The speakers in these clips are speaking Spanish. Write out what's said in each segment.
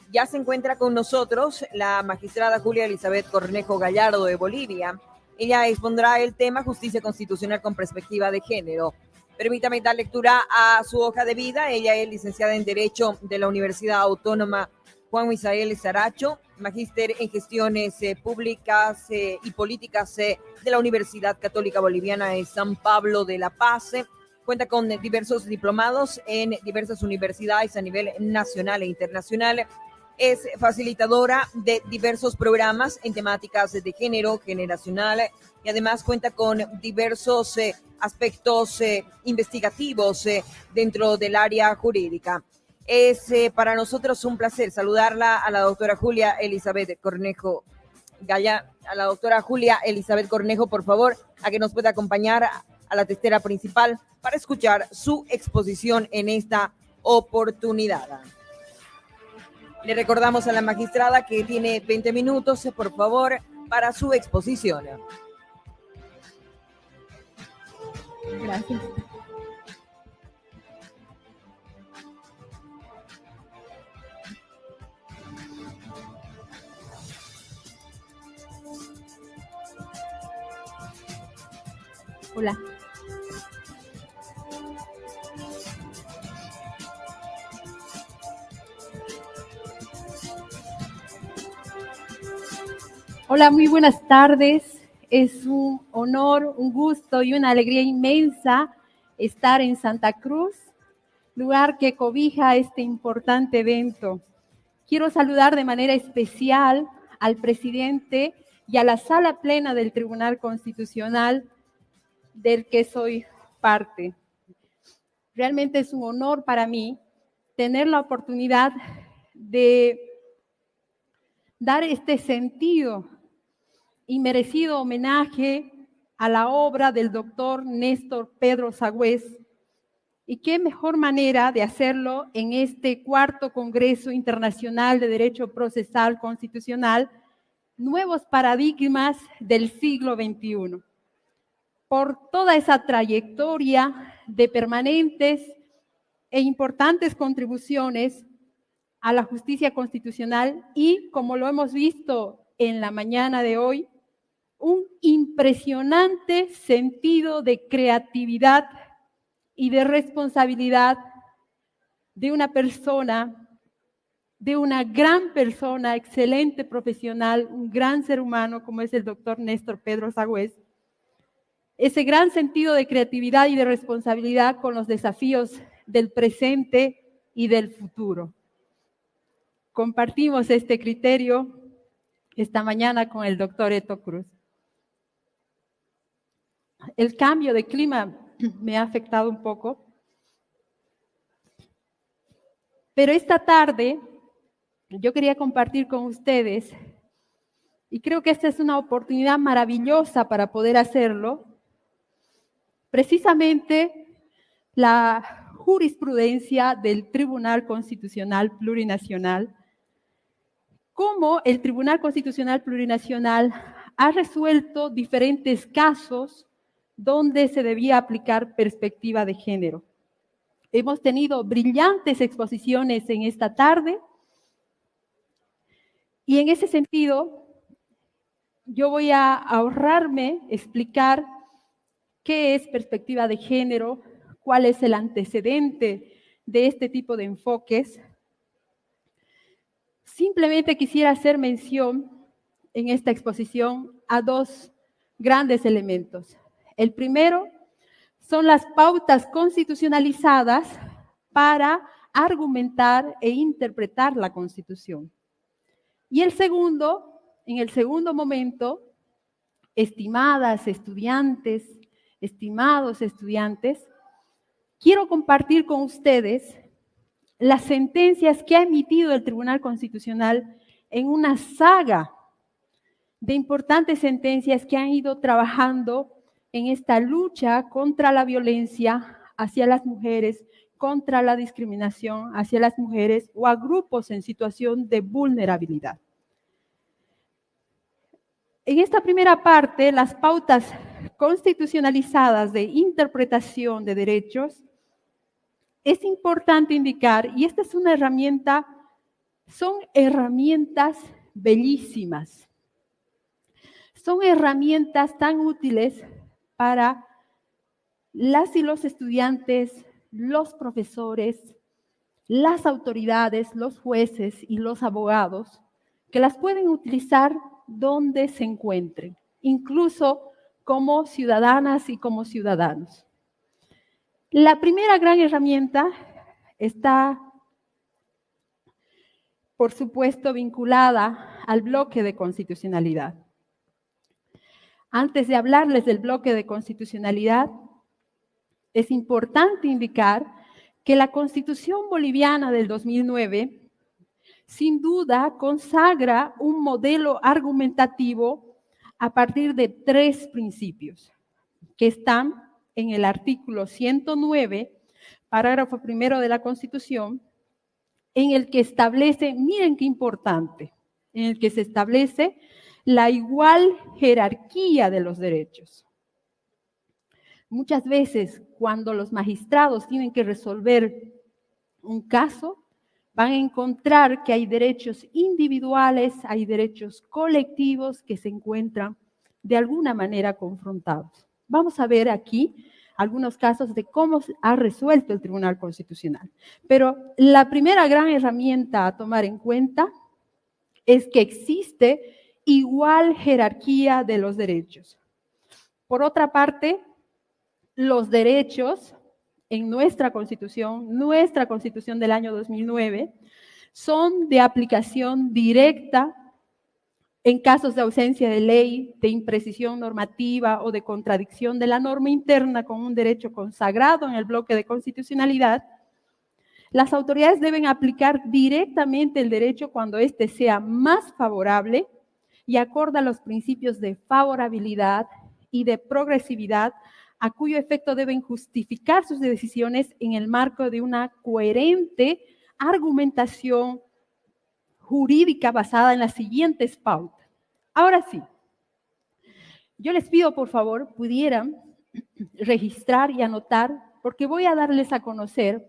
Ya se encuentra con nosotros la magistrada Julia Elizabeth Cornejo Gallardo de Bolivia. Ella expondrá el tema justicia constitucional con perspectiva de género. Permítame dar lectura a su hoja de vida. Ella es licenciada en Derecho de la Universidad Autónoma Juan Misael Saracho, magíster en gestiones públicas y políticas de la Universidad Católica Boliviana de San Pablo de la Paz. Cuenta con diversos diplomados en diversas universidades a nivel nacional e internacional. Es facilitadora de diversos programas en temáticas de género, generacional, y además cuenta con diversos aspectos investigativos dentro del área jurídica. Es para nosotros un placer saludarla a la doctora Julia Elizabeth Cornejo Gaya, a la doctora Julia Elizabeth Cornejo, por favor, a que nos pueda acompañar a la testera principal para escuchar su exposición en esta oportunidad. Le recordamos a la magistrada que tiene 20 minutos, por favor, para su exposición. Gracias. Hola. Hola, muy buenas tardes. Es un honor, un gusto y una alegría inmensa estar en Santa Cruz, lugar que cobija este importante evento. Quiero saludar de manera especial al presidente y a la sala plena del Tribunal Constitucional, del que soy parte. Realmente es un honor para mí tener la oportunidad de dar este sentido y merecido homenaje a la obra del doctor Néstor Pedro Sagüez. Y qué mejor manera de hacerlo en este cuarto Congreso Internacional de Derecho Procesal Constitucional, Nuevos Paradigmas del Siglo XXI. Por toda esa trayectoria de permanentes e importantes contribuciones a la justicia constitucional y, como lo hemos visto en la mañana de hoy, un impresionante sentido de creatividad y de responsabilidad de una persona, de una gran persona, excelente profesional, un gran ser humano como es el doctor Néstor Pedro Sagüez. Ese gran sentido de creatividad y de responsabilidad con los desafíos del presente y del futuro. Compartimos este criterio esta mañana con el doctor Eto Cruz. El cambio de clima me ha afectado un poco, pero esta tarde yo quería compartir con ustedes, y creo que esta es una oportunidad maravillosa para poder hacerlo, precisamente la jurisprudencia del Tribunal Constitucional Plurinacional, cómo el Tribunal Constitucional Plurinacional ha resuelto diferentes casos donde se debía aplicar perspectiva de género. Hemos tenido brillantes exposiciones en esta tarde y en ese sentido yo voy a ahorrarme explicar qué es perspectiva de género, cuál es el antecedente de este tipo de enfoques. Simplemente quisiera hacer mención en esta exposición a dos grandes elementos. El primero son las pautas constitucionalizadas para argumentar e interpretar la Constitución. Y el segundo, en el segundo momento, estimadas estudiantes, estimados estudiantes, quiero compartir con ustedes las sentencias que ha emitido el Tribunal Constitucional en una saga de importantes sentencias que han ido trabajando en esta lucha contra la violencia hacia las mujeres, contra la discriminación hacia las mujeres o a grupos en situación de vulnerabilidad. En esta primera parte, las pautas constitucionalizadas de interpretación de derechos, es importante indicar, y esta es una herramienta son herramientas bellísimas. Son herramientas tan útiles para las y los estudiantes, los profesores, las autoridades, los jueces y los abogados, que las pueden utilizar donde se encuentren, incluso como ciudadanas y como ciudadanos. La primera gran herramienta está, por supuesto, vinculada al bloque de constitucionalidad. Antes de hablarles del bloque de constitucionalidad, es importante indicar que la Constitución boliviana del 2009 sin duda consagra un modelo argumentativo a partir de 3 principios que están en el artículo 109, parágrafo primero de la Constitución, en el que establece, miren qué importante, en el que se establece la igual jerarquía de los derechos. Muchas veces, cuando los magistrados tienen que resolver un caso, van a encontrar que hay derechos individuales, hay derechos colectivos que se encuentran de alguna manera confrontados. Vamos a ver aquí algunos casos de cómo ha resuelto el Tribunal Constitucional. Pero la primera gran herramienta a tomar en cuenta es que existe igual jerarquía de los derechos. Por otra parte, los derechos en nuestra Constitución del año 2009, son de aplicación directa en casos de ausencia de ley, de imprecisión normativa o de contradicción de la norma interna con un derecho consagrado en el bloque de constitucionalidad. Las autoridades deben aplicar directamente el derecho cuando éste sea más favorable y acorde a los principios de favorabilidad y de progresividad, a cuyo efecto deben justificar sus decisiones en el marco de una coherente argumentación jurídica basada en las siguientes pautas. Ahora sí, yo les pido, por favor, pudieran registrar y anotar, porque voy a darles a conocer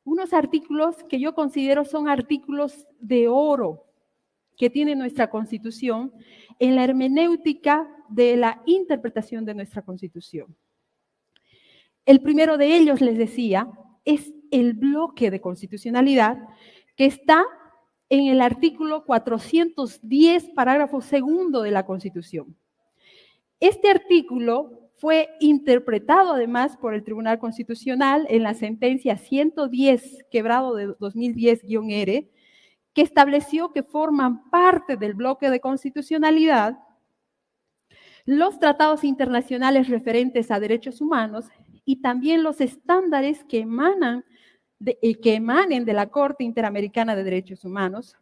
unos artículos que yo considero son artículos de oro que tiene nuestra Constitución en la hermenéutica de la interpretación de nuestra Constitución. El primero de ellos, les decía, es el bloque de constitucionalidad que está en el artículo 410, parágrafo segundo de la Constitución. Este artículo fue interpretado además por el Tribunal Constitucional en la sentencia 110, quebrado de 2010-R, que estableció que forman parte del bloque de constitucionalidad los tratados internacionales referentes a derechos humanos y también los estándares que emanen de la Corte Interamericana de Derechos Humanos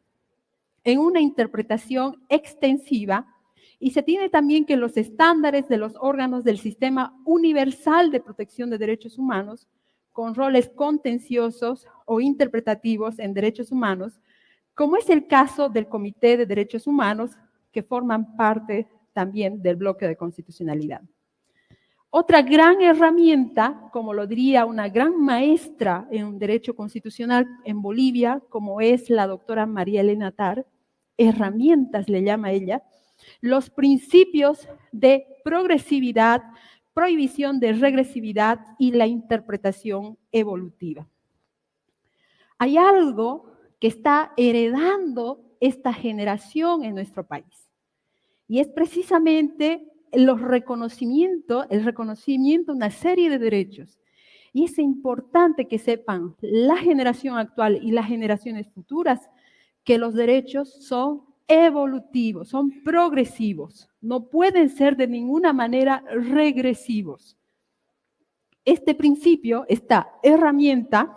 en una interpretación extensiva, y se tiene también que los estándares de los órganos del Sistema Universal de Protección de Derechos Humanos, con roles contenciosos o interpretativos en derechos humanos, como es el caso del Comité de Derechos Humanos, que forman parte también del bloque de constitucionalidad. Otra gran herramienta, como lo diría una gran maestra en derecho constitucional en Bolivia, como es la doctora María Elena Tar, herramientas le llama ella, los principios de progresividad, prohibición de regresividad y la interpretación evolutiva. Hay algo que está heredando esta generación en nuestro país, y es precisamente el reconocimiento de una serie de derechos. Y es importante que sepan la generación actual y las generaciones futuras que los derechos son evolutivos, son progresivos, no pueden ser de ninguna manera regresivos. Este principio, esta herramienta,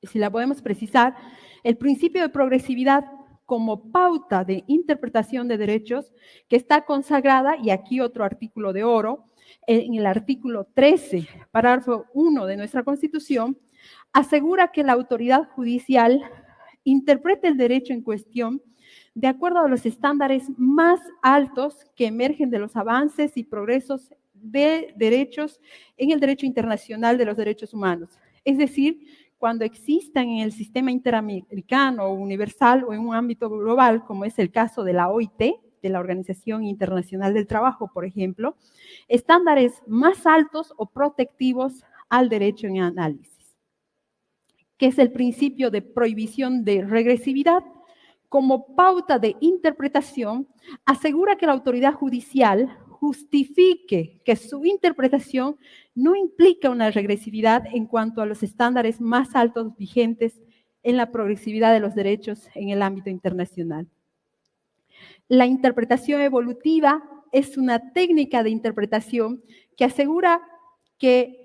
si la podemos precisar, el principio de progresividad como pauta de interpretación de derechos que está consagrada, y aquí otro artículo de oro, en el artículo 13, parágrafo 1 de nuestra Constitución, asegura que la autoridad judicial interprete el derecho en cuestión de acuerdo a los estándares más altos que emergen de los avances y progresos de derechos en el derecho internacional de los derechos humanos. Es decir, cuando existan en el sistema interamericano o universal o en un ámbito global, como es el caso de la OIT, de la Organización Internacional del Trabajo, por ejemplo, estándares más altos o protectivos al derecho en análisis, que es el principio de prohibición de regresividad. Como pauta de interpretación, asegura que la autoridad judicial justifique que su interpretación no implica una regresividad en cuanto a los estándares más altos vigentes en la progresividad de los derechos en el ámbito internacional. La interpretación evolutiva es una técnica de interpretación que asegura que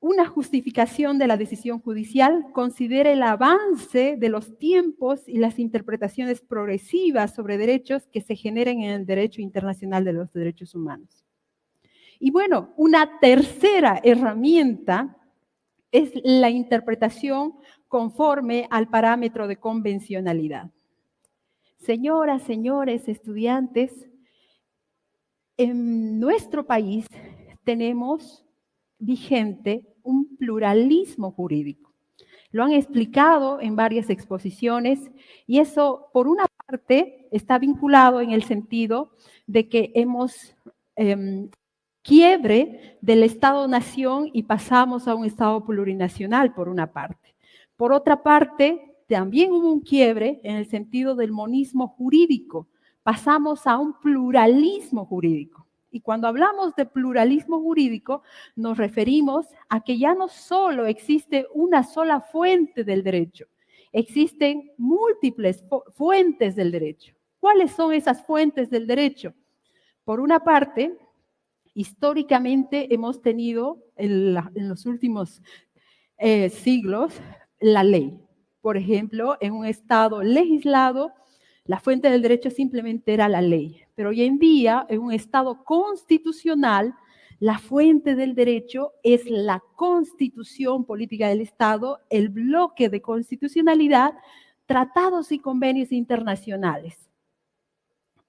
una justificación de la decisión judicial considera el avance de los tiempos y las interpretaciones progresivas sobre derechos que se generen en el derecho internacional de los derechos humanos. Y bueno, una tercera herramienta es la interpretación conforme al parámetro de convencionalidad. Señoras, señores, estudiantes, en nuestro país tenemos vigente un pluralismo jurídico. Lo han explicado en varias exposiciones y eso, por una parte, está vinculado en el sentido de que hemos quiebre del Estado-nación y pasamos a un Estado plurinacional, por una parte. Por otra parte, también hubo un quiebre en el sentido del monismo jurídico. Pasamos a un pluralismo jurídico. Y cuando hablamos de pluralismo jurídico, nos referimos a que ya no solo existe una sola fuente del derecho, existen múltiples fuentes del derecho. ¿Cuáles son esas fuentes del derecho? Por una parte, históricamente hemos tenido en los últimos siglos la ley. Por ejemplo, en un Estado legislado, la fuente del derecho simplemente era la ley. Pero hoy en día, en un Estado constitucional, la fuente del derecho es la Constitución política del Estado, el bloque de constitucionalidad, tratados y convenios internacionales.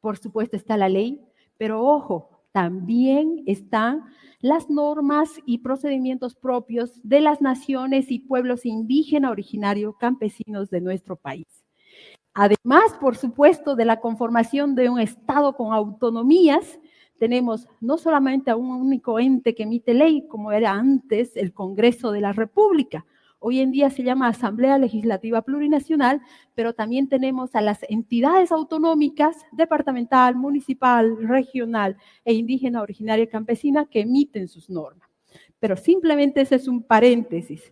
Por supuesto está la ley, pero ojo, también están las normas y procedimientos propios de las naciones y pueblos indígenas originarios campesinos de nuestro país. Además, por supuesto, de la conformación de un Estado con autonomías, tenemos no solamente a un único ente que emite ley, como era antes el Congreso de la República. Hoy en día se llama Asamblea Legislativa Plurinacional, pero también tenemos a las entidades autonómicas, departamental, municipal, regional e indígena originaria campesina que emiten sus normas. Pero simplemente ese es un paréntesis.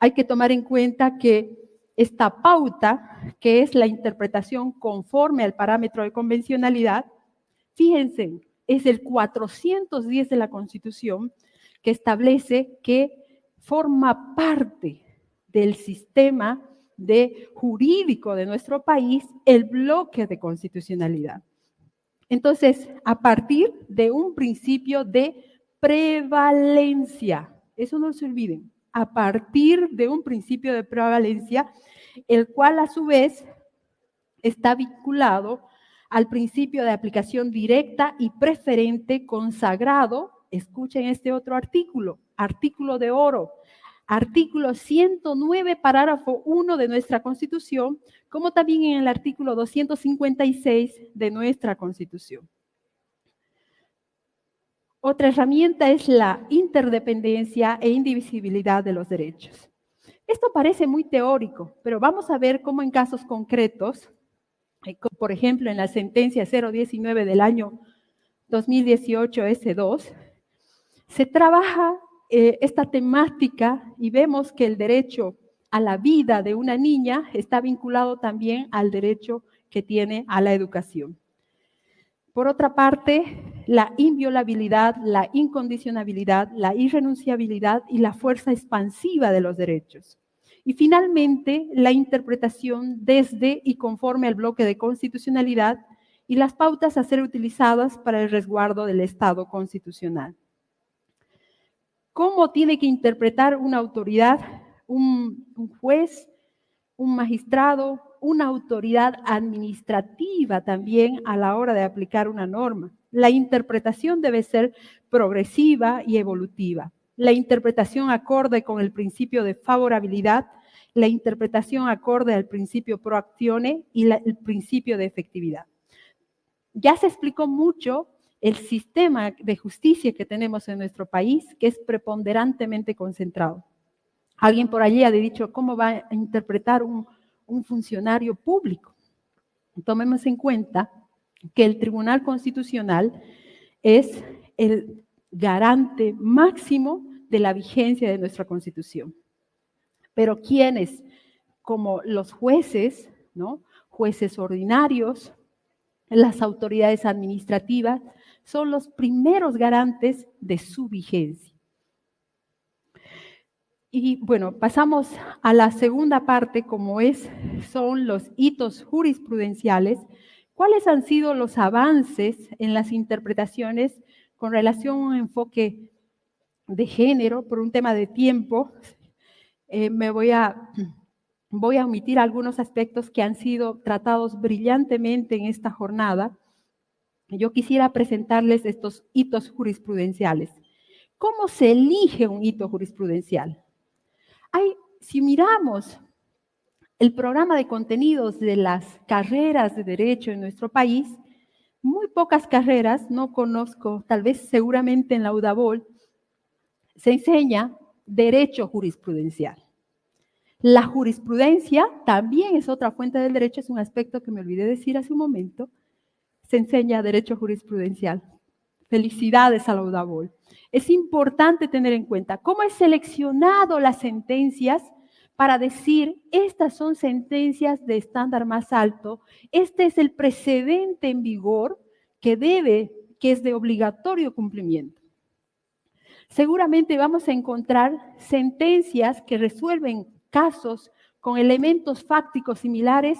Hay que tomar en cuenta que esta pauta, que es la interpretación conforme al parámetro de convencionalidad, fíjense, es el 410 de la Constitución que establece que forma parte del sistema jurídico de nuestro país el bloque de constitucionalidad. Entonces, a partir de un principio de prevalencia, eso no se olviden, a partir de un principio de prevalencia, el cual a su vez está vinculado al principio de aplicación directa y preferente consagrado, escuchen este otro artículo, artículo de oro, artículo 109, parágrafo 1 de nuestra Constitución, como también en el artículo 256 de nuestra Constitución. Otra herramienta es la interdependencia e indivisibilidad de los derechos. Esto parece muy teórico, pero vamos a ver cómo en casos concretos, por ejemplo, en la sentencia 019 del año 2018 S2, se trabaja esta temática y vemos que el derecho a la vida de una niña está vinculado también al derecho que tiene a la educación. Por otra parte, la inviolabilidad, la incondicionabilidad, la irrenunciabilidad y la fuerza expansiva de los derechos. Y finalmente, la interpretación desde y conforme al bloque de constitucionalidad y las pautas a ser utilizadas para el resguardo del Estado constitucional. ¿Cómo tiene que interpretar una autoridad, un juez, un magistrado, una autoridad administrativa también a la hora de aplicar una norma? La interpretación debe ser progresiva y evolutiva. la interpretación acorde con el principio de favorabilidad, la interpretación acorde al principio pro actione y el principio de efectividad. Ya se explicó mucho el sistema de justicia que tenemos en nuestro país, que es preponderantemente concentrado. Alguien por allí ha dicho, ¿cómo va a interpretar un funcionario público? Tomemos en cuenta que el Tribunal Constitucional es el garante máximo de la vigencia de nuestra Constitución. Pero quienes, como los jueces, ¿no? Jueces ordinarios, las autoridades administrativas, son los primeros garantes de su vigencia. Y bueno, pasamos a la segunda parte, son los hitos jurisprudenciales. ¿Cuáles han sido los avances en las interpretaciones con relación a un enfoque de género? Por un tema de tiempo, voy a omitir algunos aspectos que han sido tratados brillantemente en esta jornada. Yo quisiera presentarles estos hitos jurisprudenciales. ¿Cómo se elige un hito jurisprudencial? Si miramos el programa de contenidos de las carreras de derecho en nuestro país, muy pocas carreras, no conozco, tal vez seguramente en la UDABOL, se enseña derecho jurisprudencial. La jurisprudencia también es otra fuente del derecho, es un aspecto que me olvidé decir hace un momento, se enseña derecho jurisprudencial. Felicidades a la UDABOL. Es importante tener en cuenta cómo he seleccionado las sentencias para decir, estas son sentencias de estándar más alto, este es el precedente en vigor que es de obligatorio cumplimiento. Seguramente vamos a encontrar sentencias que resuelven casos con elementos fácticos similares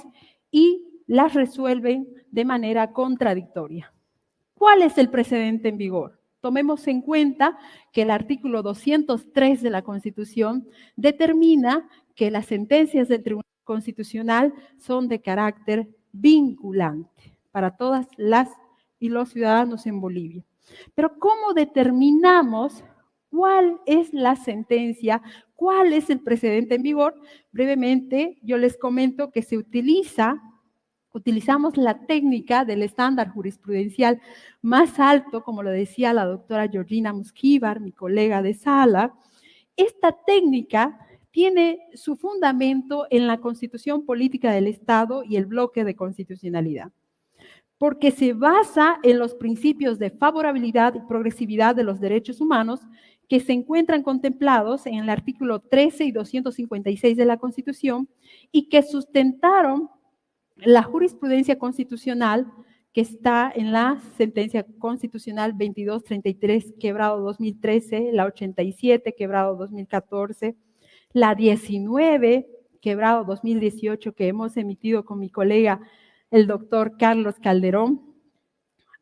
y las resuelven de manera contradictoria. ¿Cuál es el precedente en vigor? Tomemos en cuenta que el artículo 203 de la Constitución determina que las sentencias del Tribunal Constitucional son de carácter vinculante para todas las y los ciudadanos en Bolivia. Pero ¿cómo determinamos cuál es la sentencia, cuál es el precedente en vigor? Brevemente, yo les comento que utilizamos la técnica del estándar jurisprudencial más alto, como lo decía la doctora Georgina Musquíbar, mi colega de sala. Esta técnica tiene su fundamento en la Constitución Política del Estado y el bloque de constitucionalidad, porque se basa en los principios de favorabilidad y progresividad de los derechos humanos que se encuentran contemplados en el artículo 13 y 256 de la Constitución y que sustentaron la jurisprudencia constitucional que está en la sentencia constitucional 2233, quebrado 2013, la 87, quebrado 2014, la 19, quebrado 2018, que hemos emitido con mi colega, el doctor Carlos Calderón,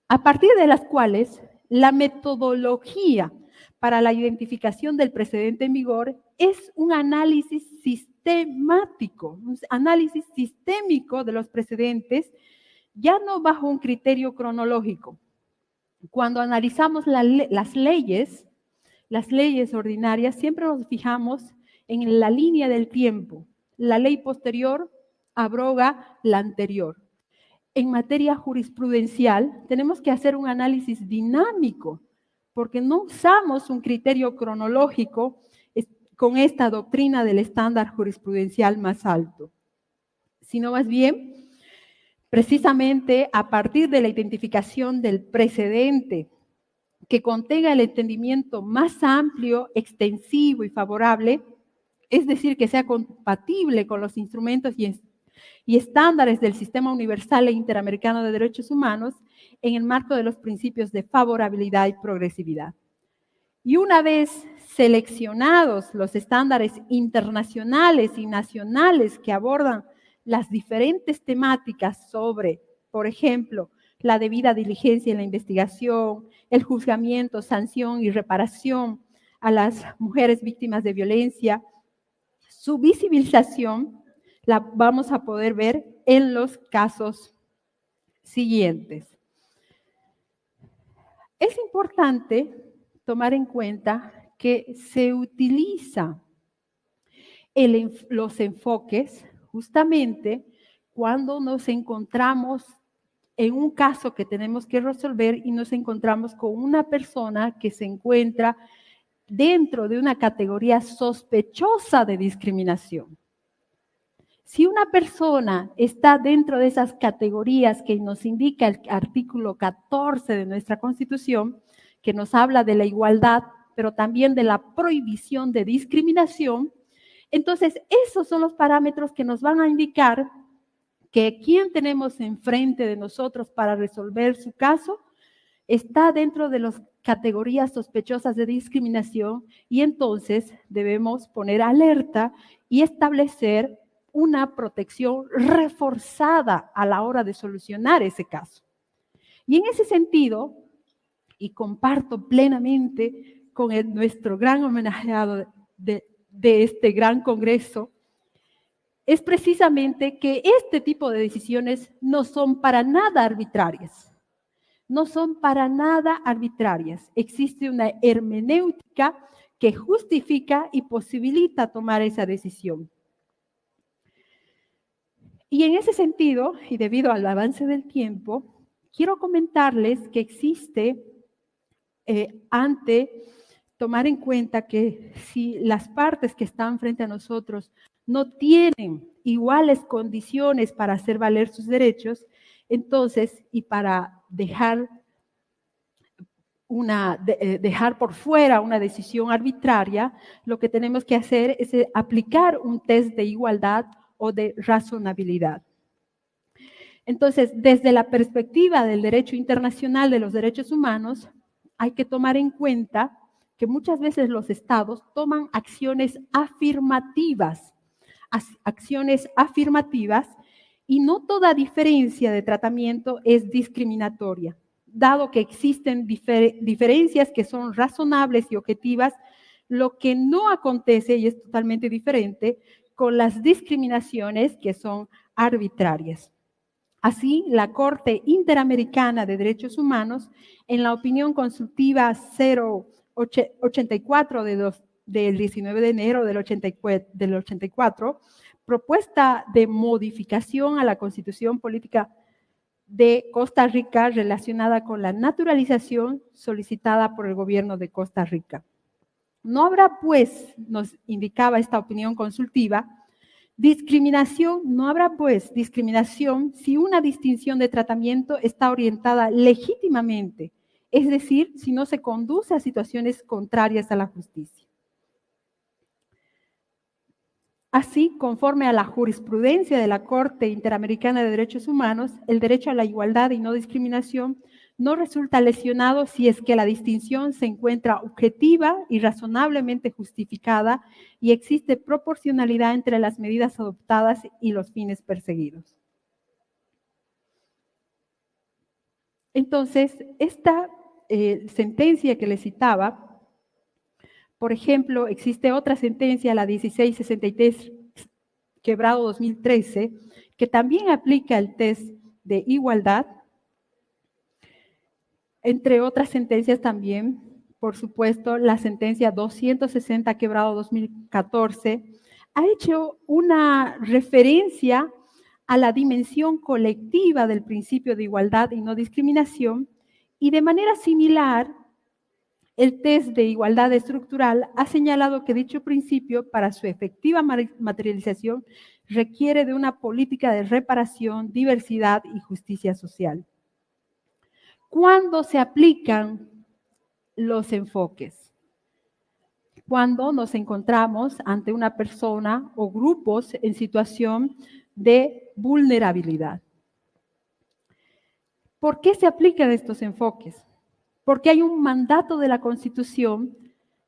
a partir de las cuales la metodología para la identificación del precedente en vigor es un análisis sistemático, un análisis sistémico de los precedentes, ya no bajo un criterio cronológico. Cuando analizamos las leyes ordinarias, siempre nos fijamos en la línea del tiempo. La ley posterior abroga la anterior. En materia jurisprudencial, tenemos que hacer un análisis dinámico, porque no usamos un criterio cronológico con esta doctrina del estándar jurisprudencial más alto, sino más bien, precisamente a partir de la identificación del precedente que contenga el entendimiento más amplio, extensivo y favorable, es decir, que sea compatible con los instrumentos y estándares del Sistema Universal e Interamericano de Derechos Humanos en el marco de los principios de favorabilidad y progresividad. Y una vez seleccionados los estándares internacionales y nacionales que abordan las diferentes temáticas sobre, por ejemplo, la debida diligencia en la investigación, el juzgamiento, sanción y reparación a las mujeres víctimas de violencia, su visibilización la vamos a poder ver en los casos siguientes. Es importante tomar en cuenta que se utiliza los enfoques justamente cuando nos encontramos en un caso que tenemos que resolver y nos encontramos con una persona que se encuentra dentro de una categoría sospechosa de discriminación. Si una persona está dentro de esas categorías que nos indica el artículo 14 de nuestra Constitución, que nos habla de la igualdad, pero también de la prohibición de discriminación, entonces esos son los parámetros que nos van a indicar que quien tenemos enfrente de nosotros para resolver su caso está dentro de las categorías sospechosas de discriminación y entonces debemos poner alerta y establecer una protección reforzada a la hora de solucionar ese caso. Y en ese sentido, y comparto plenamente con nuestro gran homenajeado de este gran congreso, es precisamente que este tipo de decisiones no son para nada arbitrarias. No son para nada arbitrarias. Existe una hermenéutica que justifica y posibilita tomar esa decisión. Y en ese sentido, y debido al avance del tiempo, quiero comentarles que existe, ante tomar en cuenta que si las partes que están frente a nosotros no tienen iguales condiciones para hacer valer sus derechos, entonces, y para dejar por fuera una decisión arbitraria, lo que tenemos que hacer es aplicar un test de igualdad o de razonabilidad. Entonces, desde la perspectiva del derecho internacional de los derechos humanos, hay que tomar en cuenta que muchas veces los estados toman acciones afirmativas y no toda diferencia de tratamiento es discriminatoria, dado que existen diferencias que son razonables y objetivas, lo que no acontece y es totalmente diferente con las discriminaciones que son arbitrarias. Así, la Corte Interamericana de Derechos Humanos, en la opinión consultiva 084 del 19 de enero del 84, propuesta de modificación a la Constitución Política de Costa Rica relacionada con la naturalización solicitada por el gobierno de Costa Rica. No habrá, pues, nos indicaba esta opinión consultiva, no habrá pues discriminación si una distinción de tratamiento está orientada legítimamente, es decir, si no se conduce a situaciones contrarias a la justicia. Así, conforme a la jurisprudencia de la Corte Interamericana de Derechos Humanos, el derecho a la igualdad y no discriminación no resulta lesionado si es que la distinción se encuentra objetiva y razonablemente justificada y existe proporcionalidad entre las medidas adoptadas y los fines perseguidos. Entonces, esta sentencia que les citaba, por ejemplo, existe otra sentencia, la 1663, quebrado 2013, que también aplica el test de igualdad. Entre otras sentencias también, por supuesto, la sentencia 260, quebrado 2014, ha hecho una referencia a la dimensión colectiva del principio de igualdad y no discriminación, y de manera similar, el test de igualdad estructural ha señalado que dicho principio, para su efectiva materialización, requiere de una política de reparación, diversidad y justicia social. ¿Cuándo se aplican los enfoques? Cuando nos encontramos ante una persona o grupos en situación de vulnerabilidad. ¿Por qué se aplican estos enfoques? Porque hay un mandato de la Constitución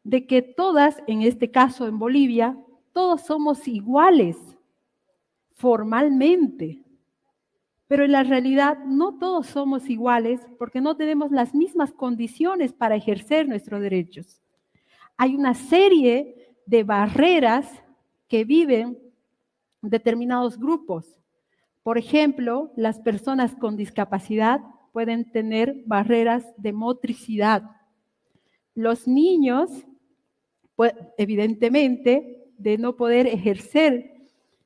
de que todas, en este caso en Bolivia, todos somos iguales formalmente. Pero en la realidad no todos somos iguales porque no tenemos las mismas condiciones para ejercer nuestros derechos. Hay una serie de barreras que viven determinados grupos. Por ejemplo, las personas con discapacidad pueden tener barreras de motricidad. Los niños pues, evidentemente, de no poder ejercer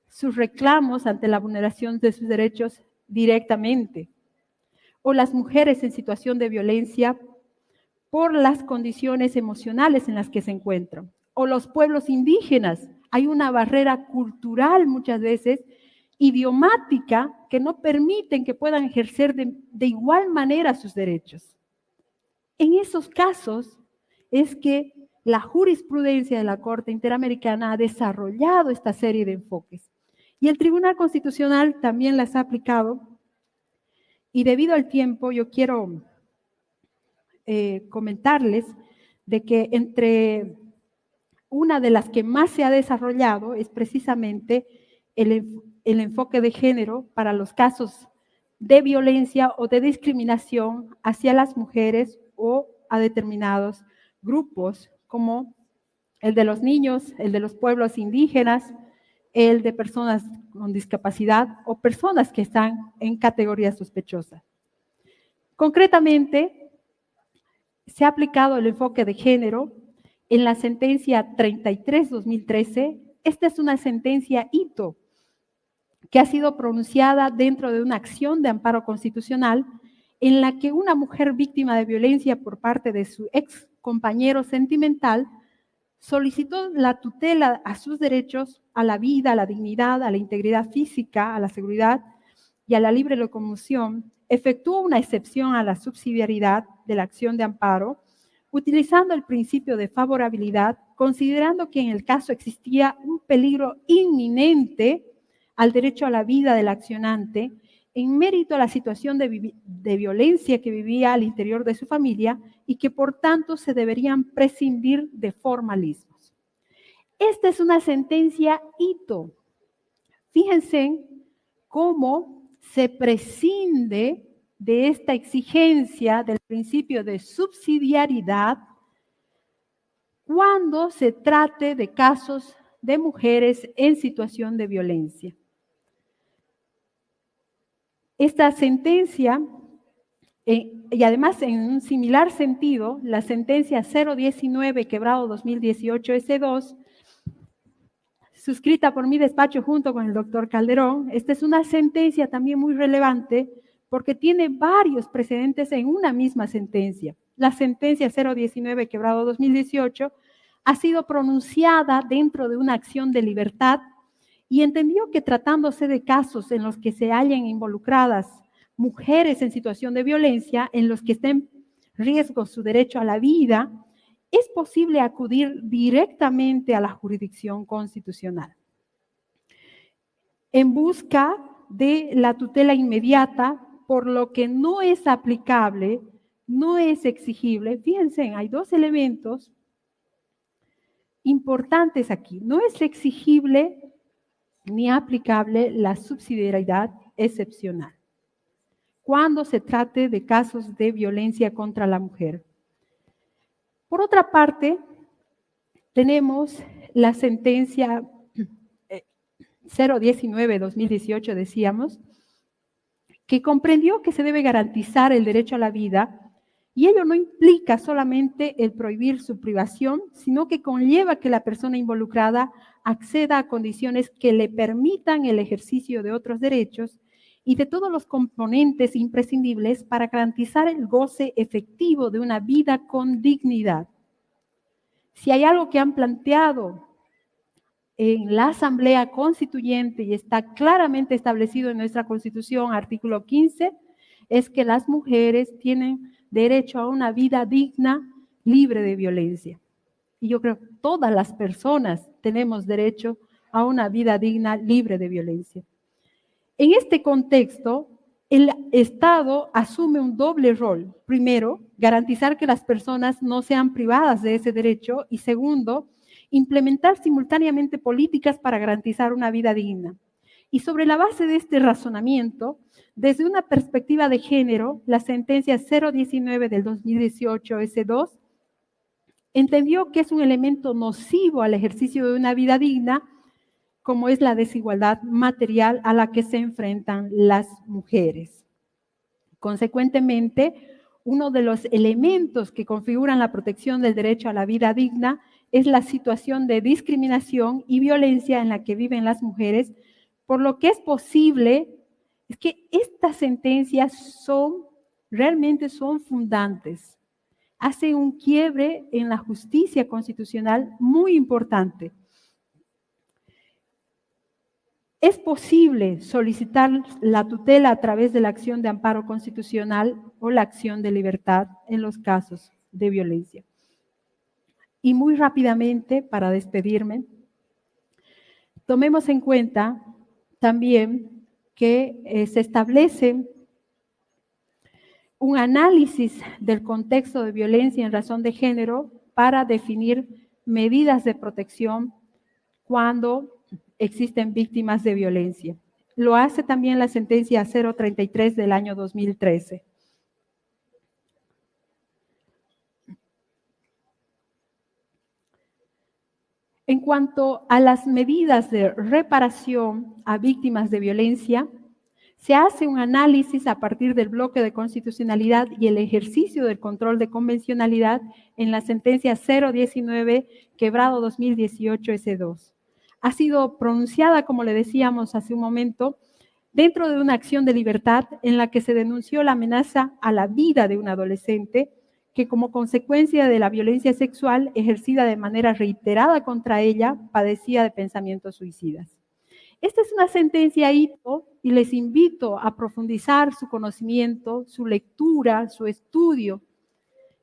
sus reclamos ante la vulneración de sus derechos directamente. O las mujeres en situación de violencia por las condiciones emocionales en las que se encuentran. O los pueblos indígenas. Hay una barrera cultural muchas veces, idiomática, que no permiten que puedan ejercer de igual manera sus derechos. En esos casos es que la jurisprudencia de la Corte Interamericana ha desarrollado esta serie de enfoques. Y el Tribunal Constitucional también las ha aplicado. Y debido al tiempo, yo quiero comentarles de que entre una de las que más se ha desarrollado es precisamente el enfoque de género para los casos de violencia o de discriminación hacia las mujeres o a determinados grupos, como el de los niños, el de los pueblos indígenas, el de personas con discapacidad o personas que están en categoría sospechosa. Concretamente, se ha aplicado el enfoque de género en la sentencia 33-2013. Esta es una sentencia hito que ha sido pronunciada dentro de una acción de amparo constitucional en la que una mujer víctima de violencia por parte de su ex compañero sentimental solicitó la tutela a sus derechos a la vida, a la dignidad, a la integridad física, a la seguridad y a la libre locomoción. Efectuó una excepción a la subsidiariedad de la acción de amparo, utilizando el principio de favorabilidad, considerando que en el caso existía un peligro inminente al derecho a la vida del accionante, en mérito a la situación de violencia que vivía al interior de su familia y que por tanto se deberían prescindir de formalismos. Esta es una sentencia hito. Fíjense cómo se prescinde de esta exigencia del principio de subsidiariedad cuando se trate de casos de mujeres en situación de violencia. Esta sentencia, y además en un similar sentido, la sentencia 019/2018 S2, suscrita por mi despacho junto con el doctor Calderón, esta es una sentencia también muy relevante porque tiene varios precedentes en una misma sentencia. La sentencia 019/2018 ha sido pronunciada dentro de una acción de libertad y entendió que tratándose de casos en los que se hallen involucradas mujeres en situación de violencia, en los que esté en riesgo su derecho a la vida, es posible acudir directamente a la jurisdicción constitucional en busca de la tutela inmediata, por lo que no es aplicable, no es exigible. Fíjense, hay dos elementos importantes aquí. No es exigible ni aplicable la subsidiariedad excepcional cuando se trate de casos de violencia contra la mujer. Por otra parte, tenemos la sentencia 019/2018, decíamos, que comprendió que se debe garantizar el derecho a la vida, y ello no implica solamente el prohibir su privación, sino que conlleva que la persona involucrada acceda a condiciones que le permitan el ejercicio de otros derechos y de todos los componentes imprescindibles para garantizar el goce efectivo de una vida con dignidad. Si hay algo que han planteado en la Asamblea Constituyente y está claramente establecido en nuestra Constitución, artículo 15, es que las mujeres tienen derecho a una vida digna, libre de violencia. Y yo creo que todas las personas tenemos derecho a una vida digna, libre de violencia. En este contexto, el Estado asume un doble rol. Primero, garantizar que las personas no sean privadas de ese derecho y segundo, implementar simultáneamente políticas para garantizar una vida digna. Y sobre la base de este razonamiento, desde una perspectiva de género, la sentencia 019/2018 S2 entendió que es un elemento nocivo al ejercicio de una vida digna, como es la desigualdad material a la que se enfrentan las mujeres. Consecuentemente, uno de los elementos que configuran la protección del derecho a la vida digna es la situación de discriminación y violencia en la que viven las mujeres, por lo que es posible, es que estas sentencias realmente son fundantes, hacen un quiebre en la justicia constitucional muy importante. Es posible solicitar la tutela a través de la acción de amparo constitucional o la acción de libertad en los casos de violencia. Y muy rápidamente, para despedirme, tomemos en cuenta también que se establece un análisis del contexto de violencia en razón de género para definir medidas de protección cuando existen víctimas de violencia. Lo hace también la sentencia 033 del año 2013. En cuanto a las medidas de reparación a víctimas de violencia, se hace un análisis a partir del bloque de constitucionalidad y el ejercicio del control de convencionalidad en la sentencia 019, quebrado 2018 S2. Ha sido pronunciada, como le decíamos hace un momento, dentro de una acción de libertad en la que se denunció la amenaza a la vida de un adolescente que como consecuencia de la violencia sexual ejercida de manera reiterada contra ella, padecía de pensamientos suicidas. Esta es una sentencia hito y les invito a profundizar su conocimiento, su lectura, su estudio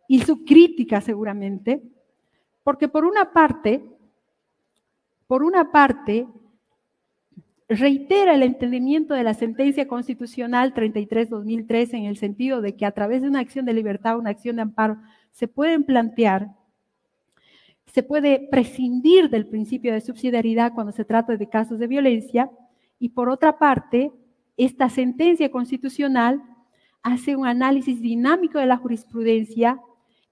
y su crítica seguramente, porque por una parte, reitera el entendimiento de la sentencia constitucional 33-2013 en el sentido de que a través de una acción de libertad, una acción de amparo, se pueden plantear, se puede prescindir del principio de subsidiariedad cuando se trata de casos de violencia, y por otra parte, esta sentencia constitucional hace un análisis dinámico de la jurisprudencia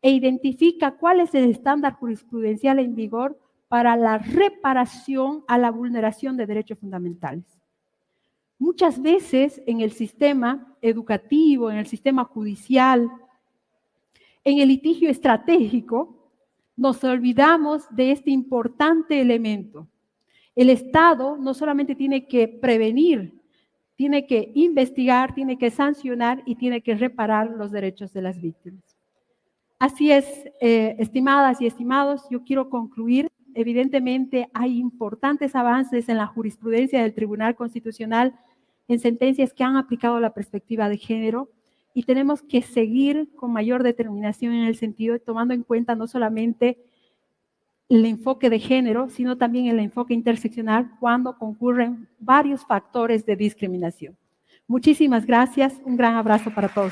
e identifica cuál es el estándar jurisprudencial en vigor para la reparación a la vulneración de derechos fundamentales. Muchas veces en el sistema educativo, en el sistema judicial, en el litigio estratégico, nos olvidamos de este importante elemento. El Estado no solamente tiene que prevenir, tiene que investigar, tiene que sancionar y tiene que reparar los derechos de las víctimas. Así es, estimadas y estimados, yo quiero concluir. Evidentemente hay importantes avances en la jurisprudencia del Tribunal Constitucional en sentencias que han aplicado la perspectiva de género y tenemos que seguir con mayor determinación en el sentido de tomando en cuenta no solamente el enfoque de género, sino también el enfoque interseccional cuando concurren varios factores de discriminación. Muchísimas gracias, un gran abrazo para todos.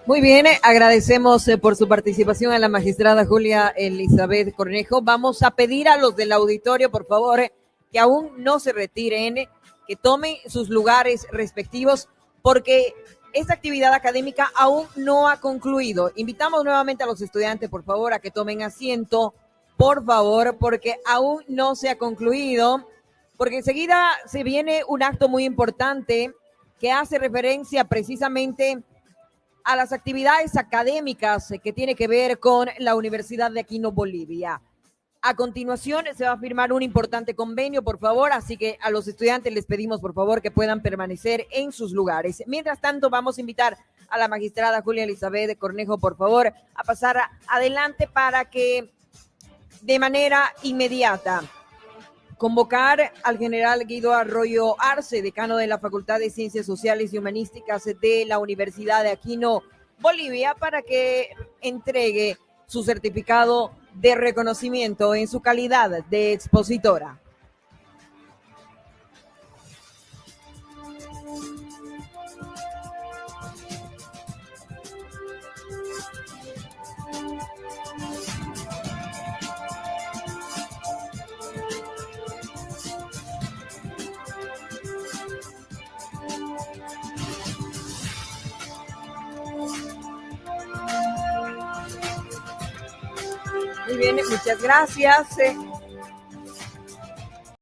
Muy bien, agradecemos por su participación a la magistrada Julia Elizabeth Cornejo. Vamos a pedir a los del auditorio, por favor, que aún no se retiren, que tomen sus lugares respectivos, porque esta actividad académica aún no ha concluido. Invitamos nuevamente a los estudiantes, por favor, a que tomen asiento, por favor, porque aún no se ha concluido, porque enseguida se viene un acto muy importante que hace referencia precisamente a las actividades académicas que tiene que ver con la Universidad de Aquino, Bolivia. A continuación se va a firmar un importante convenio, por favor, así que a los estudiantes les pedimos, por favor, que puedan permanecer en sus lugares. Mientras tanto, vamos a invitar a la magistrada Julia Elizabeth Cornejo, por favor, a pasar adelante para que de manera inmediata convocar al general Guido Arroyo Arce, decano de la Facultad de Ciencias Sociales y Humanísticas de la Universidad de Aquino, Bolivia, para que entregue su certificado de reconocimiento en su calidad de expositora. Muy bien, muchas gracias.